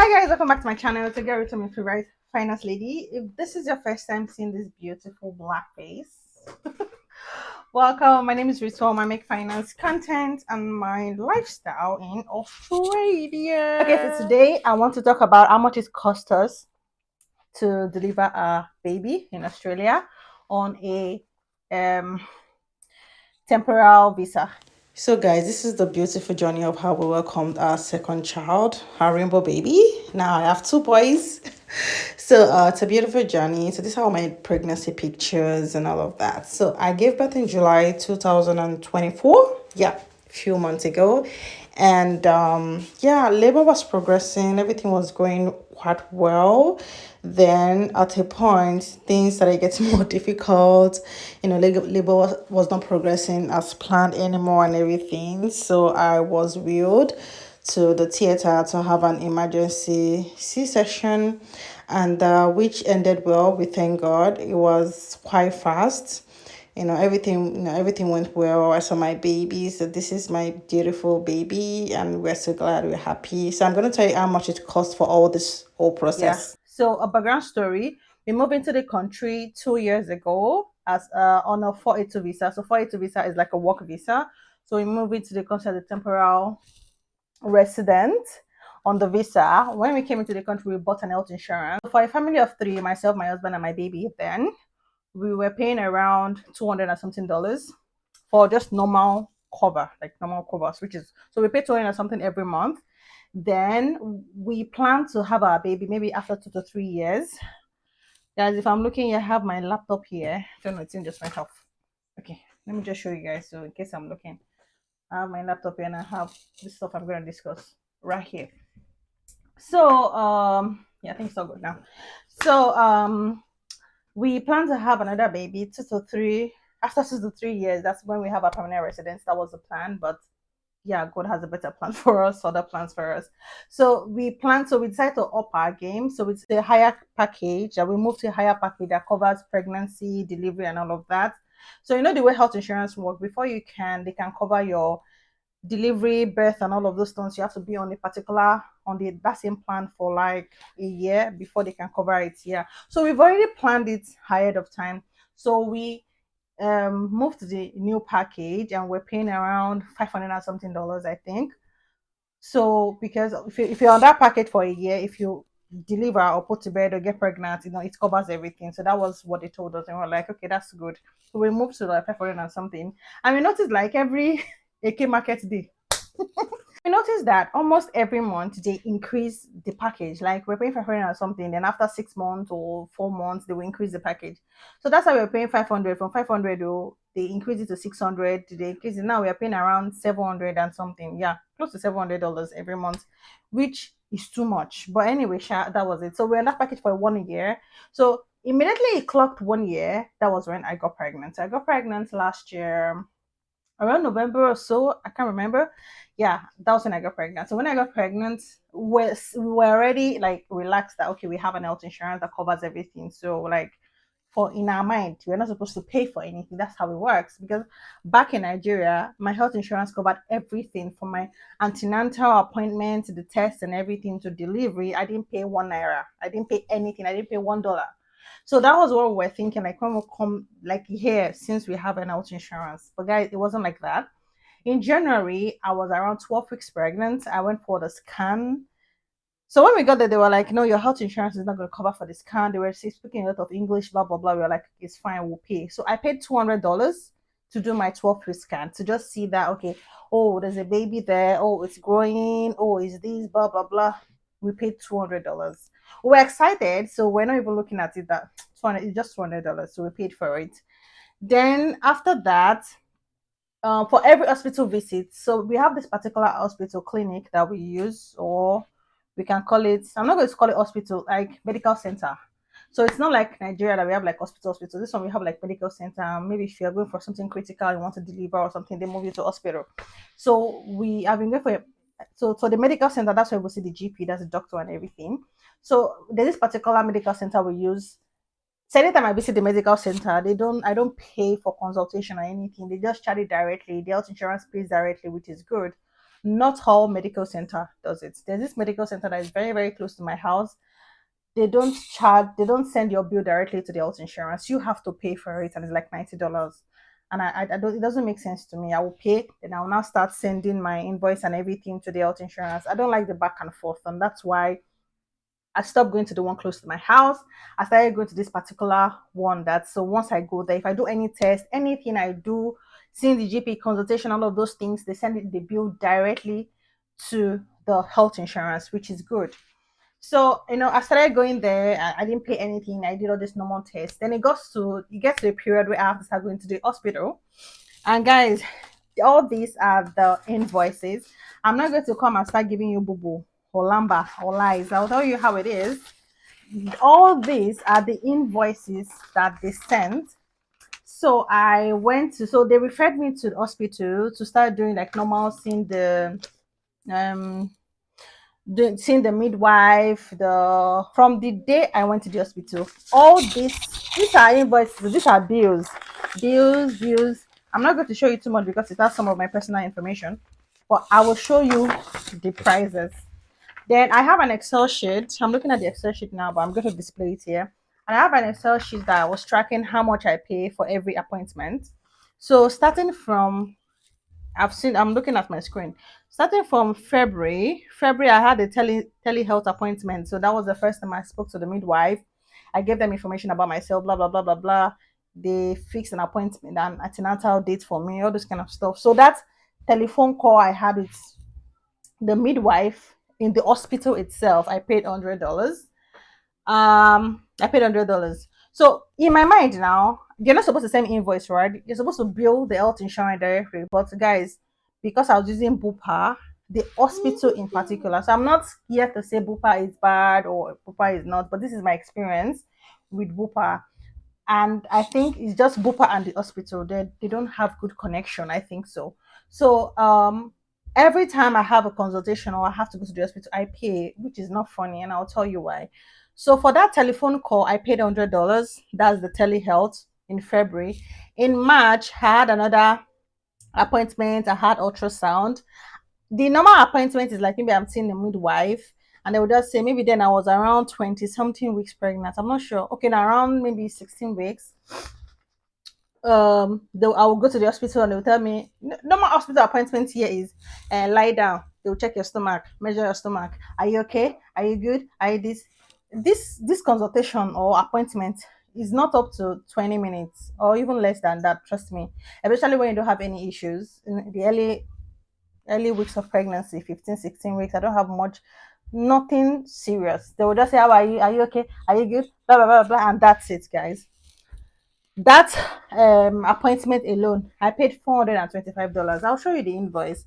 Hi guys, welcome back to my channel. To get to my favorite finance lady. If this is your first time seeing this beautiful black face, welcome. My name is Ritual. I make finance content and my lifestyle in Australia. Okay, so today I want to talk about how much it costs us to deliver a baby in Australia on a temporal visa. So, guys, this is the beautiful journey of how we welcomed our second child, our rainbow baby. Now I have two boys. So, it's a beautiful journey. So, this are all my pregnancy pictures and all of that. So, I gave birth in July 2024. Yeah, a few months ago. And yeah, labor was progressing, everything was going quite well. Then at a point, things started getting more difficult. Labor was not progressing as planned anymore and everything. So I was wheeled to the theater to have an emergency C-section, and which ended well. We thank God. It was quite fast. Everything went well. I saw my baby. So this is my beautiful baby, and we're so glad, we're happy. So I'm going to tell you how much it cost for all this whole process. So a background story: we moved into the country 2 years ago as on a 482 visa. So 482 visa is like a work visa. So we moved into the country as a temporal resident on the visa. When we came into the country, we bought an health insurance for a family of three: myself, my husband, and my baby. Then we were paying around 200 and something dollars for just normal cover, like normal covers, which is, so we pay 200 and something every month. Then we plan to have our baby maybe after 2 to 3 years. Guys, if I'm looking, I have my laptop here. I don't know, it's just went off. Okay, let me just show you guys. So in case I'm looking, I have my laptop here and I have this stuff I'm going to discuss right here. So yeah, I think it's all good now. So we plan to have another baby 2 to 3 after 2 to 3 years. That's when we have our permanent residence. That was the plan, but yeah, God has a better plan for us, other plans for us. So we decided to up our game. So it's a higher package, and we moved to a higher package that covers pregnancy, delivery, and all of that. So you know the way health insurance works. Before they can cover your delivery, birth, and all of those things. You have to be on a particular on the that same plan for like a year before they can cover it. Yeah. So we've already planned it ahead of time. So we moved to the new package and we're paying around 500 and something dollars, I think. So because if you're on that package for a year, if you deliver or put to bed or get pregnant, it covers everything. So that was what they told us, and we're like, okay, that's good. So we moved to like 500 and something, and we noticed like every AK market day, we noticed that almost every month they increase the package. Like we're paying 500 or something, then after 6 months or 4 months, they will increase the package. So that's why we're paying 500. From 500, oh, they increase it to 600. They increase it. Now we're paying around 700 and something. Yeah, close to $700 every month, which is too much. But anyway, that was it. So we're in that package for 1 year. So immediately it clocked 1 year. That was when I got pregnant. So I got pregnant last year around November or so. I can't remember. Yeah, that was when I got pregnant. So when I got pregnant, we were already like relaxed that okay, we have an health insurance that covers everything. So like for in our mind, we're not supposed to pay for anything. That's how it works. Because back in Nigeria, my health insurance covered everything from my antenatal appointment to the test and everything to delivery. I didn't pay 1 naira. I didn't pay anything. I didn't pay $1. So that was what we were thinking, like when we come like here, since we have an health insurance. But guys, it wasn't like that. In January, I was around 12 weeks pregnant. I went for the scan. So when we got there, they were like, no, your health insurance is not going to cover for the scan. They were speaking a lot of English, blah, blah, blah. We were like, it's fine, we'll pay. So I paid $200 to do my 12-week scan to just see that, okay, oh, there's a baby there. Oh, it's growing. Oh, is this, blah, blah, blah. We paid $200. We were excited. So we're not even looking at it that 200, it's just $200. So we paid for it. Then after that, for every hospital visit, so we have this particular hospital clinic that we use, or we can call it, I'm not going to call it hospital, like medical center. So it's not like Nigeria that we have like hospital. This one we have like medical center. Maybe if you're going for something critical, you want to deliver or something, they move you to hospital. So we have been going for so for the medical center, that's where we see the GP, that's the doctor and everything. So there's this particular medical center we use. So anytime I visit the medical center, I don't pay for consultation or anything. They just charge it directly. The health insurance pays directly, which is good. Not all medical center does it. There's this medical center that is very, very close to my house. They don't send your bill directly to the health insurance. You have to pay for it, and it's like $90. And I don't, it doesn't make sense to me. I will pay, and I will now start sending my invoice and everything to the health insurance. I don't like the back and forth, and that's why I stopped going to the one close to my house. I started going to this particular one. That so once I go there, if I do any test, anything I do, seeing the GP consultation, all of those things, they send it the bill directly to the health insurance, which is good. So, I started going there. I didn't pay anything. I did all this normal tests. Then it gets to a period where I have to start going to the hospital. And guys, all these are the invoices. I'm not going to come and start giving you boo boo or lamba or lies. I'll tell you how it is. All these are the invoices that they sent. So so they referred me to the hospital to start doing like normal, um seeing the midwife. The From the day I went to the hospital, all these are invoices, these are bills. I'm not going to show you too much because it has some of my personal information, but I will show you the prices. Then I have an Excel sheet. I'm looking at the Excel sheet now, but I'm going to display it here. And I have an Excel sheet that I was tracking how much I pay for every appointment. So starting from I'm looking at my screen. Starting from February, I had a telehealth appointment. So that was the first time I spoke to the midwife. I gave them information about myself, blah blah blah blah blah. They fixed an appointment, an antenatal date for me, all this kind of stuff. So that telephone call I had with the midwife in the hospital itself, I paid $100. I paid $100. So in my mind now, you're not supposed to send invoice, right? You're supposed to bill the health insurance directly. But guys, because I was using Bupa, the hospital in particular. So I'm not here to say Bupa is bad or Bupa is not, but this is my experience with Bupa. And I think it's just Bupa and the hospital. They don't have good connection. I think so. So every time I have a consultation or I have to go to the hospital, I pay, which is not funny, and I'll tell you why. So for that telephone call, I paid $100. That's the telehealth in February. In March, I had another appointment. I had ultrasound. The normal appointment is like maybe I'm seeing a midwife, and they would just say maybe then I was around 20 something weeks pregnant. I'm not sure. Okay, now around maybe 16 weeks. I will go to the hospital and they'll tell me normal hospital appointment here is lie down. They'll check your stomach, measure your stomach. Are you okay? Are you good? Are you this consultation or appointment is not up to 20 minutes or even less than that, trust me. Especially when you don't have any issues in the early weeks of pregnancy, 15, 16 weeks. I don't have much, nothing serious. They will just say, how are you? Are you okay? Are you good? Blah blah blah blah, and that's it, guys. That appointment alone, I paid $425. I'll show you the invoice.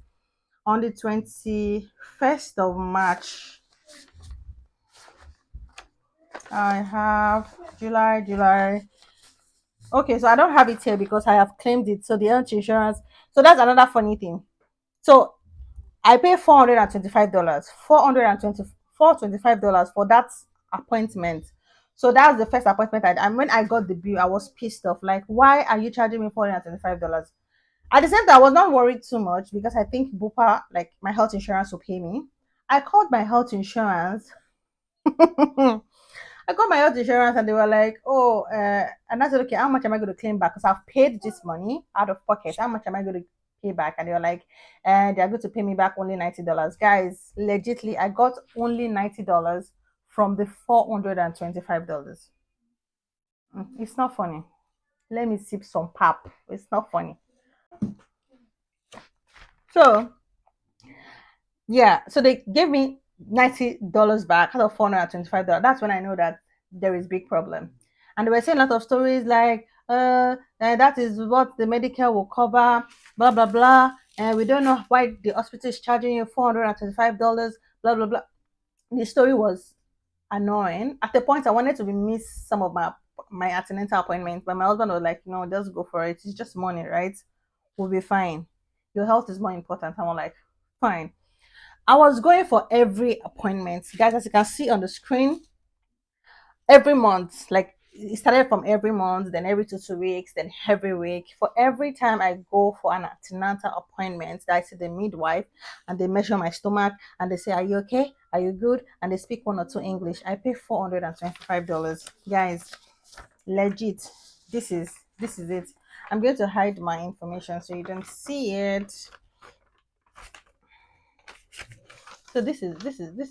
On the 21st of March, I have July. Okay, so I don't have it here because I have claimed it. So the health insurance. So that's another funny thing. So I pay $425, $425 for that appointment. So that's the first appointment and when I got the bill, I was pissed off. Like, why are you charging me $425? At the same time, I was not worried too much because I think Bupa, like my health insurance, will pay me. I called my health insurance. I got my health insurance and they were like, oh, and I said, okay, how much am I going to claim back? Because I've paid this money out of pocket. How much am I going to pay back? And they were like, and they're going to pay me back only $90. Guys, legitly, I got only $90 from the $425. It's not funny. Let me sip some pap. It's not funny. So, yeah, so they gave me $90 back out of $425. That's when I know that there is big problem. And they were saying a lot of stories like, that is what the medical will cover, blah blah blah. And we don't know why the hospital is charging you $425, blah blah blah. The story was annoying. At the point I wanted to miss some of my antenatal appointments, but my husband was like, no, just go for it. It's just money, right? We'll be fine. Your health is more important. I'm like, fine. I was going for every appointment. Guys, as you can see on the screen, every month, like it started from every month, then every 2 weeks, then every week. For every time I go for an antenatal appointment, I see the midwife and they measure my stomach and they say, "Are you okay? Are you good?" And they speak one or two English. I pay $425. Guys, legit. This is it. I'm going to hide my information so you don't see it. So this is it. This is it.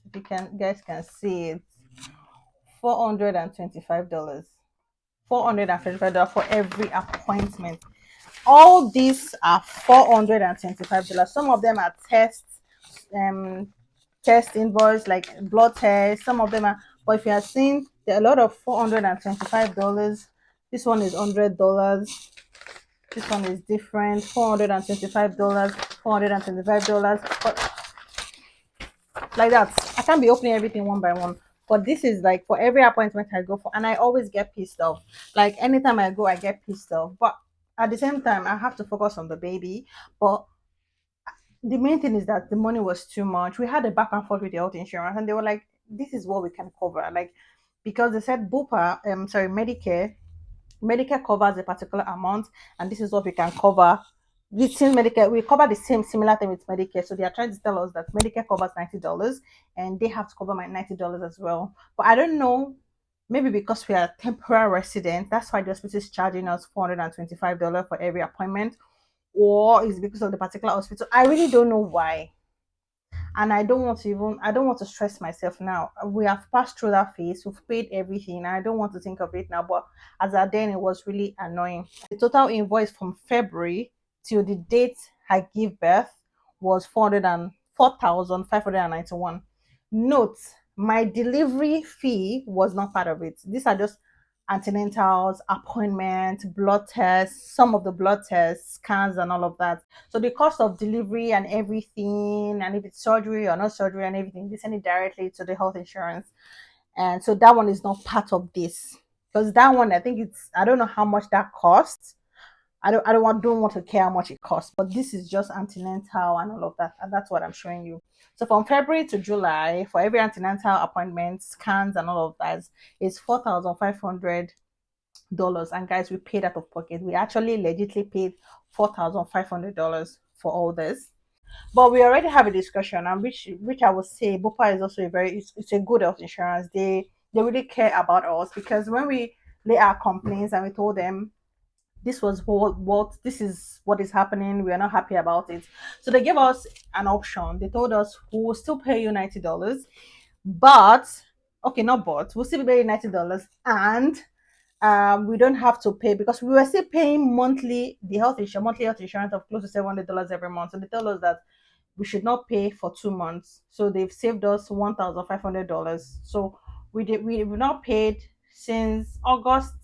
If you can guys can see it. $425. $425 for every appointment. All these are $425. Some of them are tests, um, test invoice like blood tests. Some of them are, but if you are seeing there are a lot of $425. This one is $100. This one is different. $425. $425. But like that, I can't be opening everything one by one. But this is like for every appointment I go for, and I always get pissed off. Like anytime I go, I get pissed off. But at the same time, I have to focus on the baby. But the main thing is that the money was too much. We had a back and forth with the health insurance, and they were like, "This is what we can cover." Like because they said Bupa, sorry, Medicare covers a particular amount, and this is what we can cover. This in Medicare, we cover the same similar thing with Medicare. So they are trying to tell us that Medicare covers $90, and they have to cover my $90 as well. But I don't know, maybe because we are temporary residents, that's why the hospital is charging us $425 for every appointment, or is because of the particular hospital. I really don't know why, and I don't want to stress myself now. We have passed through that phase, we've paid everything. I don't want to think of it now, but as at then it was really annoying. The total invoice from February till the date I give birth was 404,591. Note, my delivery fee was not part of it. These are just antenatals, appointments, blood tests, some of the blood tests, scans, and all of that. So the cost of delivery and everything, and if it's surgery or not surgery and everything, they send it directly to the health insurance. And so that one is not part of this. Because that one, I think I don't know how much that costs. Don't want to care how much it costs, but this is just antenatal and all of that, and that's what I'm showing you. So from February to July, for every antenatal appointment, scans and all of that is $4,500. And guys, we paid out of pocket. We actually legitly paid $4,500 for all this. But we already have a discussion, and which I would say Bupa is also it's a good health insurance. They really care about us, because when we lay our complaints and we told them this is what is happening, we are not happy about it, so they gave us an option. They told us we will still pay you $90, but okay, not but we'll still pay you $90, and we don't have to pay, because we were still paying monthly health insurance of close to $700 every month. So they tell us that we should not pay for 2 months. So they've saved us $1,500. So we've not paid since August,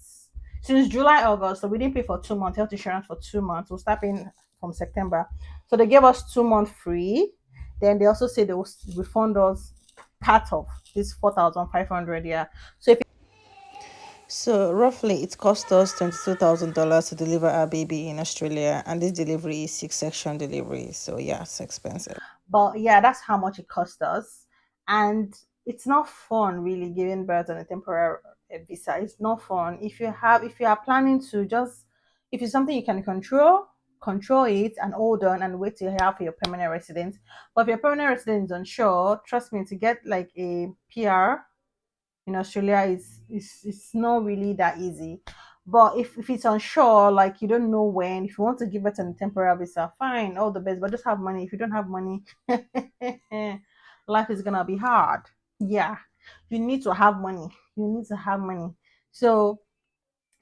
since July, August. So we didn't pay for 2 months health insurance for 2 months. We'll start paying from September. So they gave us 2 months free. Then they also say they will refund us part of this 4,500. Yeah. So roughly, it cost us $22,000 to deliver our baby in Australia, and this delivery is six-section delivery. So yeah, it's expensive. But yeah, that's how much it cost us, and it's not fun really giving birth on a temporary visa. It's not fun. If you are planning to just, if it's something you can control it and hold on and wait till you have your permanent residence. But if your permanent resident is unsure, trust me, to get like a PR in Australia is it's not really that easy. But if it's unsure, like you don't know when, if you want to give it a temporary visa, fine, all the best. But just have money. If you don't have money, life is gonna be hard. Yeah, you need to have money. You need to have money. So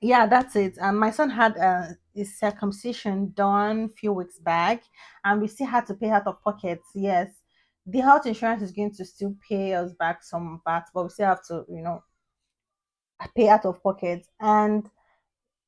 yeah, that's it. And my son had his circumcision done a few weeks back, and we still had to pay out of pocket. Yes, the health insurance is going to still pay us back some back, but we still have to, pay out of pocket. And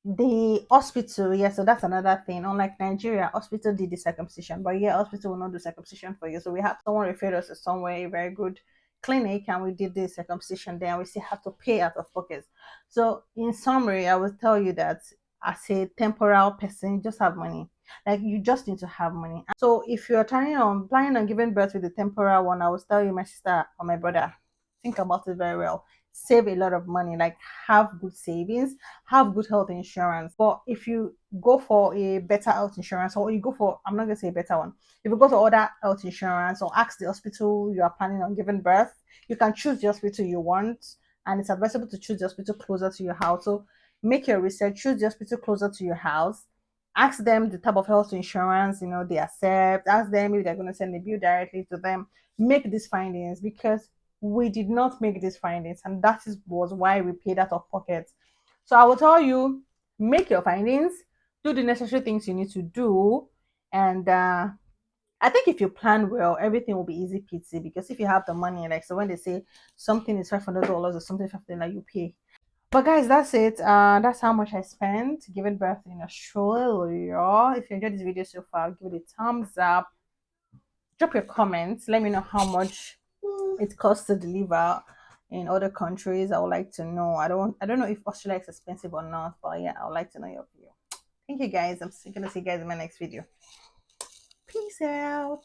the hospital, yeah, so that's another thing. Unlike Nigeria, hospital did the circumcision, but yeah, hospital will not do circumcision for you. So we have someone referred us to somewhere, a very good clinic, and we did the circumcision there, and we still have to pay out of pocket. So in summary, I will tell you that as a temporal person, you just have money. Like you just need to have money. So if you're planning on giving birth with the temporal one, I will tell you, my sister or my brother, think about it very well. save a lot of money, like have good savings, have good health insurance. But if you go for a better health insurance, or you go for, I'm not gonna say a better one, if you go to other health insurance or ask the hospital you are planning on giving birth, you can choose the hospital you want, and it's advisable to choose the hospital closer to your house. So make your research, choose the hospital closer to your house, ask them the type of health insurance they accept, ask them if they're going to send the bill directly to them. Make these findings, because we did not make these findings, and was why we paid out of pocket. So I will tell you, make your findings, do the necessary things you need to do, and I think if you plan well, everything will be easy peasy. Because if you have the money, like, so when they say something is $500 or something, 50 like, you pay. But guys, that's it. That's how much I spent giving birth in Australia. If you enjoyed this video so far, give it a thumbs up. Drop your comments. Let me know how much it costs to deliver in other countries. I would like to know. I don't know if Australia is expensive or not, but yeah, I would like to know your view. Thank you guys. I'm gonna see you guys in my next video. Peace out.